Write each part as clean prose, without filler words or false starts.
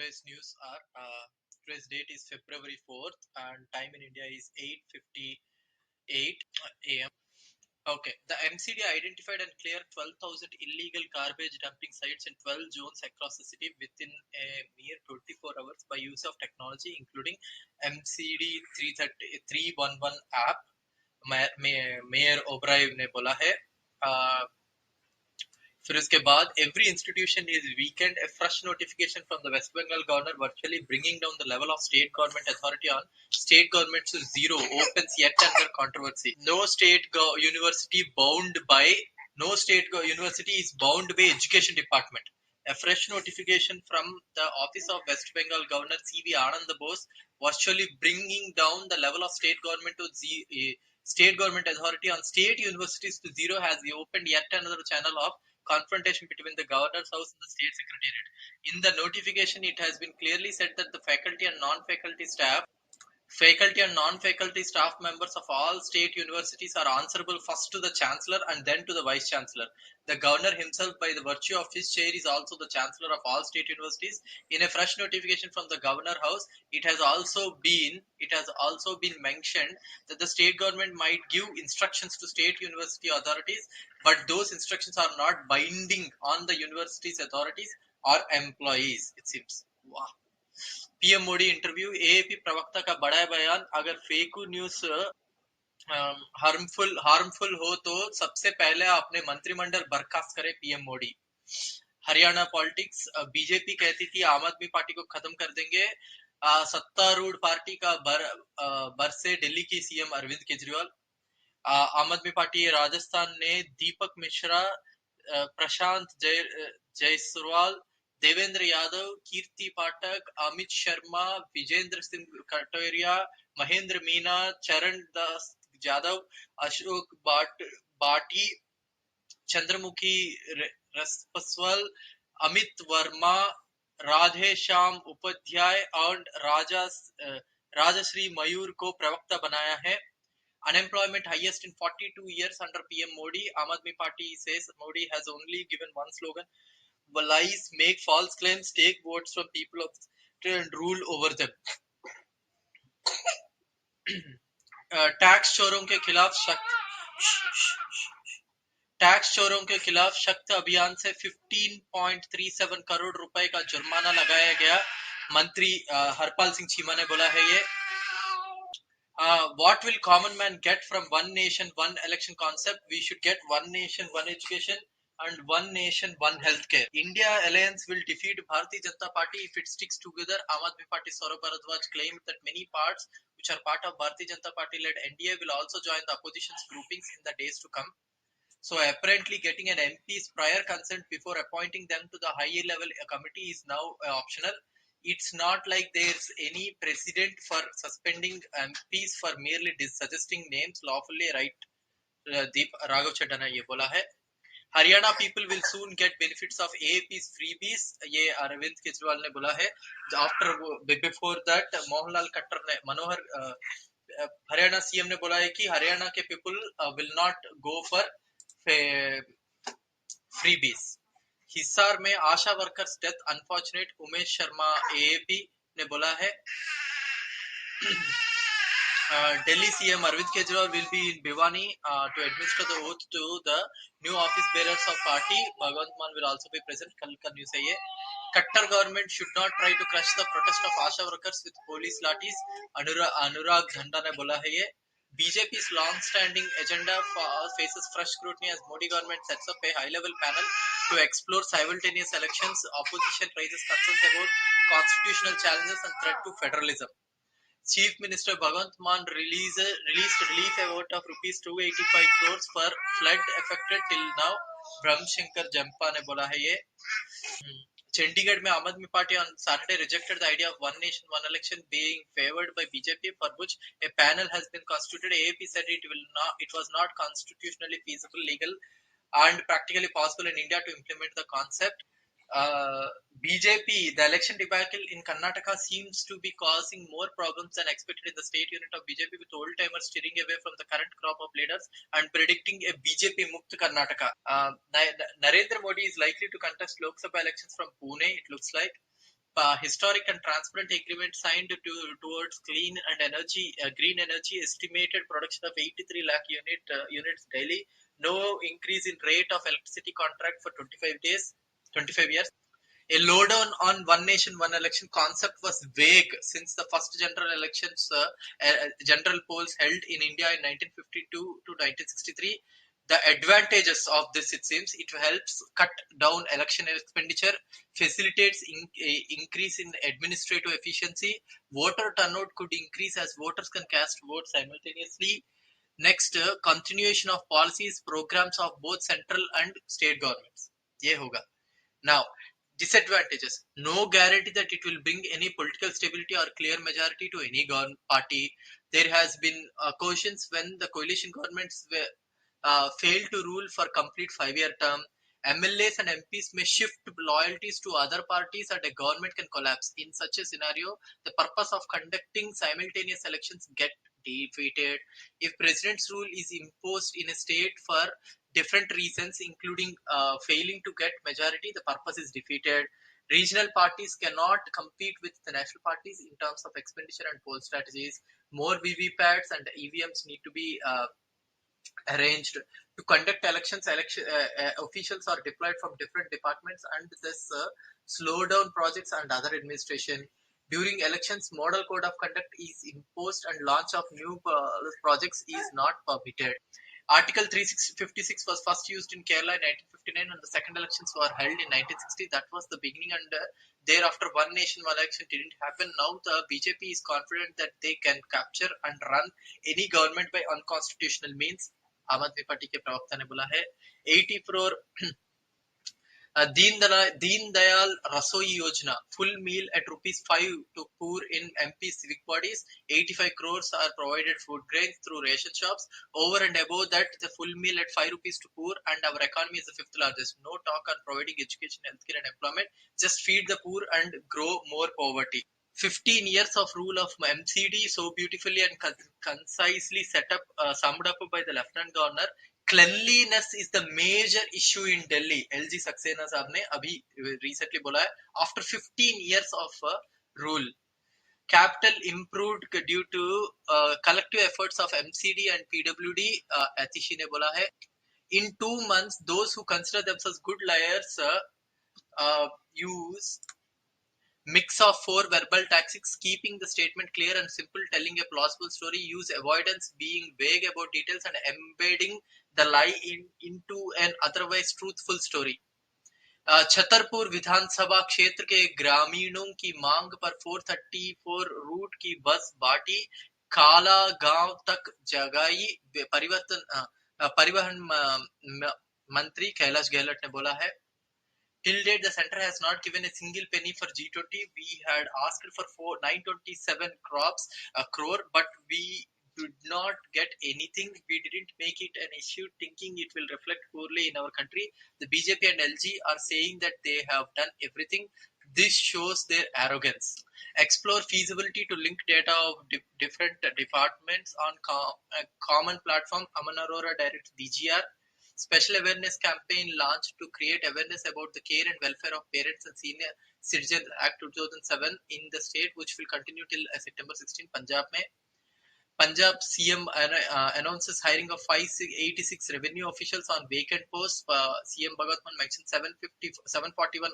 today's news are today's date is February 4th and time in India is 8:58 a.m. Okay, the MCD identified and cleared 12,000 illegal garbage dumping sites in 12 zones across the city within a mere 24 hours by use of technology including MCD 311 app. Mayor O'Brien ने बोला है फिर उसके बाद every institution is weakened. A fresh notification from the West Bengal governor virtually bringing down the level of state government authority on state government to zero opens yet another controversy. University bound by no university is bound by education department. A fresh notification from the office of West Bengal Governor C.V. Anand Bose virtually bringing down the level of state government to state government authority on state universities to zero has opened yet another channel of confrontation between the governor's house and the state secretariat. In the notification, it has been clearly said that the faculty and non-faculty staff members of all state universities are answerable first to the chancellor and then to the vice chancellor. The governor himself, by the virtue of his chair, is also the chancellor of all state universities. In a fresh notification from the governor house, it has also been mentioned that the state government might give instructions to state university authorities, but those instructions are not binding on the university's authorities or employees. It seems. Wow. PM Modi interview AAP प्रवक्ता का बड़ा बयान अगर fake news harmful हो तो सबसे पहले अपने मंत्रिमंडल बर्खास्त करे PM Modi. Haryana politics BJP कहती थी आम आदमी पार्टी को खत्म कर देंगे. सत्तारूढ़ पार्टी का बरसे दिल्ली की सीएम अरविंद केजरीवाल. आम आदमी पार्टी राजस्थान ने दीपक मिश्रा, प्रशांत जायसवाल, देवेंद्र यादव, कीर्ति पाठक, अमित शर्मा, विजेंद्र सिंह कटोरिया, महेंद्र मीना, चरण दास यादव, अशोक बाटी, चंद्रमुखी रसपस्वाल, अमित वर्मा, राधे श्याम उपाध्याय और राजश्री मयूर को प्रवक्ता बनाया है. Unemployment highest in 42 years under PM Modi. Aam Aadmi Party says Modi has only given one slogan: lies, make false claims, take votes from people and rule over them. Tax चोरों के खिलाफ सख्त अभियान से 15.37 करोड़ रुपए का जुर्माना लगाया गया. मंत्री हरपाल सिंह चीमा ने बोला है ये. What will common man get from one nation, one election concept? We should get one nation, one education and one nation, one healthcare. India alliance will defeat Bharatiya Janata Party if it sticks together. Aam Aadmi Party Saurabh Bharadwaj claimed that many parts which are part of Bharatiya Janata Party led NDA will also join the opposition's groupings in the days to come. So apparently getting an MP's prior consent before appointing them to the higher level committee is now optional. It's not like there's any precedent for suspending MPs for merely suggesting names lawfully, right? Deep Raghav Chadha ने ये बोला है. Haryana people will soon get benefits of AAP's freebies. ये अरविंद केजरीवाल ने बोला है. Before that, Mohanlal Khattar ने Haryana CM ने बोला है कि हरियाणा के people will not go for freebies. Hisar में ASHA workers death unfortunate. Umesh Sharma AAP ने बोला है. Delhi CM Arvind Kejriwal will be in Bhiwani to administer the oath to the new office bearers of party. Bhagwant Mann will also be present. कल का news है ये. Khattar government should not try to crush the protest of ASHA workers with police lathis. Anurag Dhanda ने बोला है ये. BJP's long-standing agenda faces fresh scrutiny as Modi government sets up a high-level panel to explore simultaneous elections. Opposition raises concerns about constitutional challenges and threat to federalism. Chief Minister Bhagwant Mann released relief award of rupees 285 crores for flood affected till now. Brahmshankar Jampa ने बोला है ये. Chandigarh में आम आदमी party on Saturday rejected the idea of one nation, one election being favored by BJP, for which a panel has been constituted. AAP said it was not constitutionally feasible, legal, and practically possible in India to implement the concept. BJP, the election debacle in Karnataka seems to be causing more problems than expected in the state unit of BJP, with old-timers steering away from the current crop of leaders and predicting a BJP Mukt Karnataka. Narendra Modi is likely to contest Lok Sabha elections from Pune, it looks like. historic and transparent agreement signed towards clean and green energy. Estimated production of 83 lakh units daily. No increase in rate of electricity contract for 25 years. A lowdown on one nation, one election concept was vague since the first general polls held in India in 1952 to 1963. The advantages of this, it seems, it helps cut down election expenditure, facilitates increase in administrative efficiency, voter turnout could increase as voters can cast votes simultaneously. Next, continuation of policies, programs of both central and state governments. ये होगा. Now, disadvantages. No guarantee that it will bring any political stability or clear majority to any government party. There has been cautions when the coalition governments failed to rule for complete 5-year term. MLAs and MPs may shift loyalties to other parties and a government can collapse. In such a scenario, the purpose of conducting simultaneous elections get defeated. If president's rule is imposed in a state for different reasons, including failing to get majority, the purpose is defeated. Regional parties cannot compete with the national parties in terms of expenditure and poll strategies. More VVPATs and EVMs need to be arranged to conduct elections. Officials are deployed from different departments and this slow down projects and other administration. During elections, model code of conduct is imposed and launch of new projects is not permitted. Article 356 was first used in Kerala in 1959 and the second elections were held in 1960. That was the beginning and thereafter one nation one election didn't happen. Now the BJP is confident that they can capture and run any government by unconstitutional means. आम आदमी party के प्रवक्ता ने बोला है 80 crore Deen Dayal Rasoi Yojana, full meal at ₹5 to poor in MP civic bodies. 85 crores are provided food grains through ration shops. Over and above that, the full meal at ₹5 to poor, and our economy is the fifth largest. No talk on providing education, healthcare, and employment. Just feed the poor and grow more poverty. 15 years of rule of MCD, so beautifully and concisely set up, summed up by the Lieutenant Governor. Cleanliness is the major issue in Delhi. LG Saxena साहब ने अभी recently बोला है. After 15 years of rule, capital improved due to collective efforts of MCD and PWD. Atishi ने बोला है. In 2 months, those who consider themselves good liars use mix of 4 verbal tactics, keeping the statement clear and simple, telling a plausible story, use avoidance, being vague about details, and embedding the lie into an otherwise truthful story. Chhatarpur विधानसभा क्षेत्र के ग्रामीणों की मांग पर 434 root की बस बाटी, काला गांव तक जगाई परिवहन मंत्री कैलाश गहलोत ने बोला है. Till date, the center has not given a single penny for G20. We had asked for 927 crore, but we did not get anything. We didn't make it an issue, thinking it will reflect poorly in our country. The BJP and LG are saying that they have done everything. This shows their arrogance. Explore feasibility to link data of different departments on a common platform. Aman Arora directs DGR. Special awareness campaign launched to create awareness about the care and welfare of parents and senior citizens Act 2007 in the state, which will continue till September 16. Punjab CM announces hiring of 586 revenue officials on vacant posts. CM Bhagwant Mann mentioned 741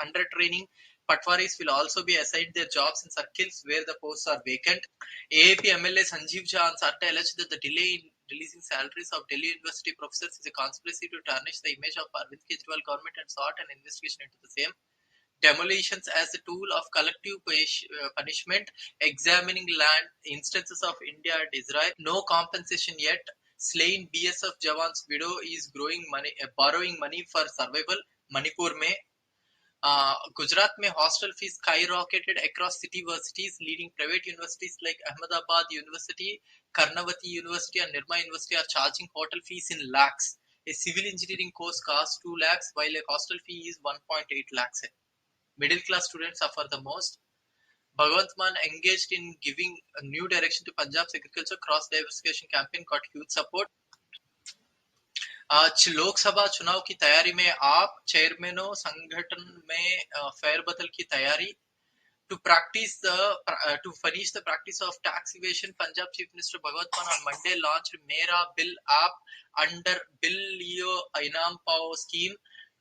under training. Patwaris will also be assigned their jobs in circles where the posts are vacant. AAP MLA Sanjeev Jha on Saturday alleged that the delay in releasing salaries of Delhi University professors is a conspiracy to tarnish the image of Arvind Kejriwal government and sought an investigation into the same. Demolitions as a tool of collective punishment, examining land instances of India and Israel. No compensation yet. Slain BSF Jawan's widow is borrowing money for survival. Manipur में Gujarat में hostel fees skyrocketed across city universities, leading private universities like Ahmedabad University, Karnavati University and Nirma University are charging hotel fees in lakhs. A civil engineering course costs 2 lakhs while a hostel fee is 1.8 lakhs. Middle class students suffer the most. Bhagwant Mann engaged in giving a new direction to Punjab's agriculture cross diversification campaign got huge support. Lok Sabha चुनाव की तैयारी में आप चेयरमैनों संगठन में फेरबदल की तैयारी to practice the to finish the practice of tax evasion. Punjab Chief Minister Bhagwant Mann on Monday launched Mera Bill app under Bill Leo Inam Pao scheme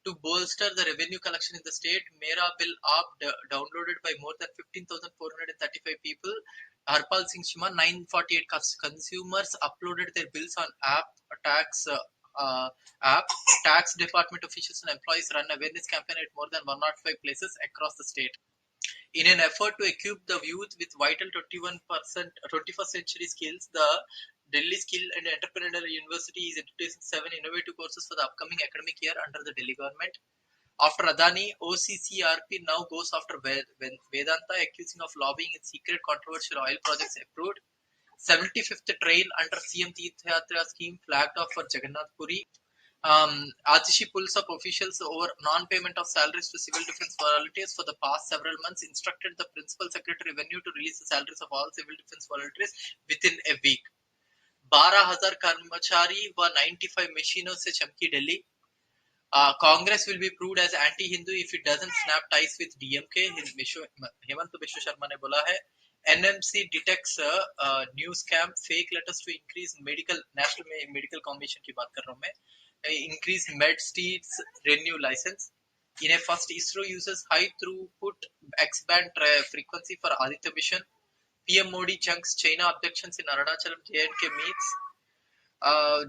to bolster the revenue collection in the state. Mera Bill app downloaded by more than 15,435 people. Harpal Singh Chima, 948 consumers uploaded their bills on tax uh, app. Tax department officials and employees run awareness campaign at more than 105 places across the state. In an effort to equip the youth with vital 21st century skills, the Delhi Skill and Entrepreneurial University is introducing 7 innovative courses for the upcoming academic year under the Delhi government. After Adani, OCCRP now goes after Vedanta, accusing of lobbying in secret controversial oil projects approved. 75th train under CM Tirthayatra scheme flagged off for Jagannath Puri. Atishi pulls up officials over non-payment of salaries to civil defense volunteers for the past several months, instructed the principal secretary revenue to release the salaries of all civil defense volunteers within a week. 12,000 कर्मचारी व 95 मशीनों से चमकी Delhi. Congress will be proved as anti-Hindu if it doesn't snap ties with DMK. Hemant Biswa Sharma ने बोला है. NMC detects new scam, fake letters to increase national medical commission की बात कर रहा हूँ मैं. Increase MedSteed's renew license. In a first, ISRO uses high throughput X-band frequency for Aditya mission. PM Modi chunks China objections in Arunachalam J&K meets.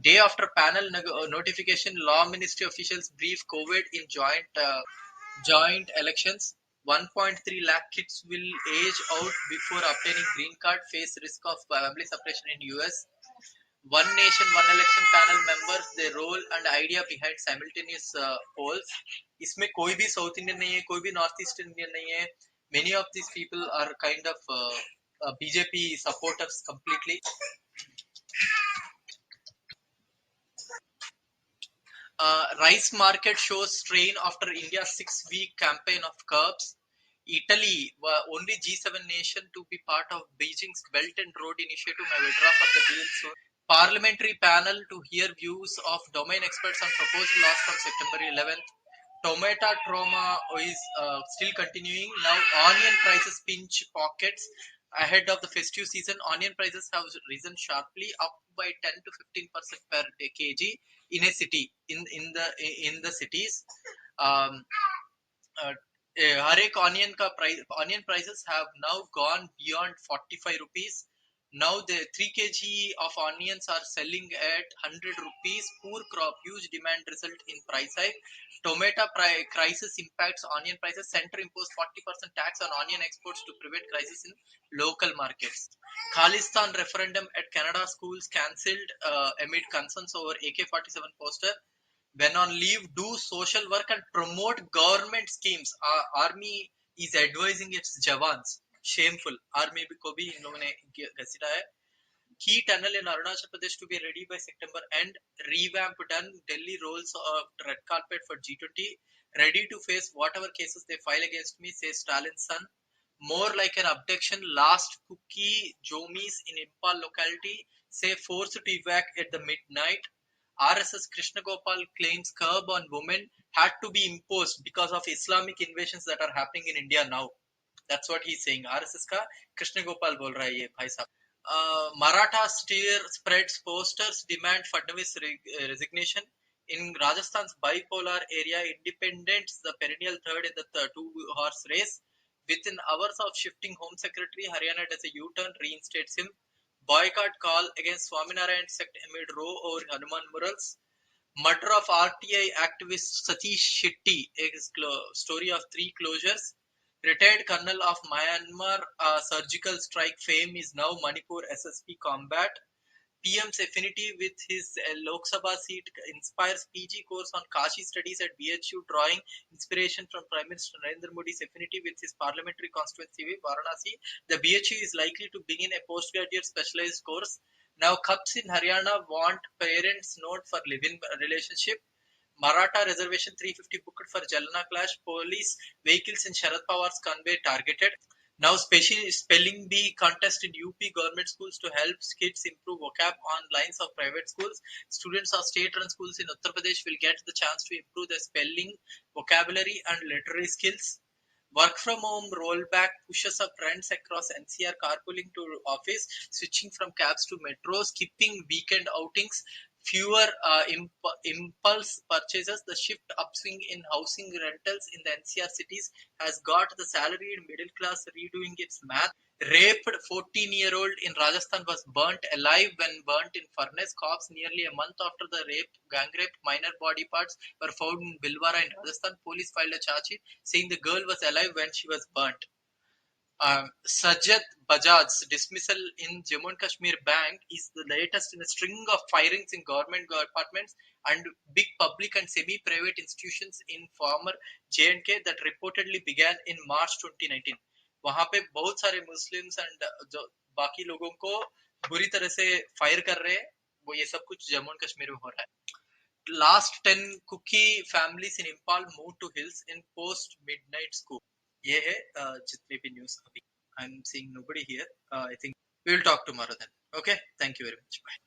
Day after panel notification, Law Ministry officials brief COVID in joint elections. 1.3 lakh kids will age out before obtaining green card, face risk of family separation in US. One Nation, One Election panel members, their role and idea behind simultaneous polls. इसमें कोई भी South Indian नहीं है, कोई भी North East Indian नहीं है. Many of these people are kind of BJP supporters completely. Rice market shows strain after India's 6-week campaign of curbs. Italy, only G7 nation to be part of Beijing's Belt and Road Initiative, may withdraw from the deal soon. Parliamentary panel to hear views of domain experts on proposed laws from September 11th. Tomato trauma is still continuing. Now onion prices pinch pockets. Ahead of the festive season, onion prices have risen sharply, up by 10 to 15% per kg in a city. In the cities, um, हर एक onion prices have now gone beyond 45 rupees. Now the 3 kg of onions are selling at 100 rupees. Poor crop, huge demand result in price hike. Tomato crisis impacts onion prices. Center imposed 40% tax on onion exports to prevent crisis in local markets. Khalistan referendum at Canada schools cancelled amid concerns over AK-47 poster. When on leave, do social work and promote government schemes. Army is advising its jawans. Shameful. Army को भी इन लोगों ने घसीटा है. Key tunnel in Arunachal Pradesh to be ready by September end. Revamp done. Delhi rolls red carpet for G20. Ready to face whatever cases they file against me, says Stalin's son. More like an abduction. Last cookie Jomis in Impal locality say forced to evac at the midnight. RSS Krishna Gopal claims curb on women had to be imposed because of Islamic invasions that are happening in India now. That's what he's saying. RSS का Krishna Gopal बोल रहा है ये भाई साहब. Maratha steer spreads posters demand Fadnavis resignation. In Rajasthan's bipolar area, independents the perennial third in the two-horse race. Within hours of shifting Home Secretary, Haryana does a U-turn, reinstates him. Boycott call against Swaminarayan sect amid row over Hanuman murals. Murder of RTI activist Satish Shetty, a story of 3 closures. Retired colonel of Myanmar surgical strike fame is now Manipur SSP combat. PM's affinity with his Lok Sabha seat inspires PG course on Kashi studies at BHU, drawing inspiration from Prime Minister Narendra Modi's affinity with his parliamentary constituency Varanasi. The BHU is likely to begin a postgraduate specialized course. Now, Cups in Haryana want parents' note for live-in relationship. Maratha reservation 350 booked for Jalna clash. Police vehicles in Sharad Pawar's convoy targeted. Now, spelling bee contest in UP government schools to help kids improve vocab on lines of private schools. Students of state-run schools in Uttar Pradesh will get the chance to improve their spelling, vocabulary, and literary skills. Work from home rollback pushes up rents across NCR, carpooling to office, switching from cabs to metro, skipping weekend outings, fewer impulse purchases. The shift upswing in housing rentals in the NCR cities has got the salaried middle class redoing its math. Raped 14-year-old in Rajasthan was burnt alive when burnt in furnace. Cops nearly a month after the gang rape, minor body parts were found in Bilwara in Rajasthan. Police filed a charge sheet saying the girl was alive when she was burnt. Sajjad Bajaj's dismissal in Jammu and Kashmir Bank is the latest in a string of firings in government departments and big public and semi-private institutions in former J&K that reportedly began in March 2019. वहां पे बहुत सारे Muslims and जो बाकी लोगों को बुरी तरह से फायर कर रहे हैं, वो ये सब कुछ जम्मू एंड कश्मीर में हो रहा है. Last 10 Kuki families in Impal moved to hills in post midnight scoop. ये है जितने भी न्यूज़ अभी. I'm seeing nobody here. I think we will talk tomorrow then. Okay, thank you very much. Bye.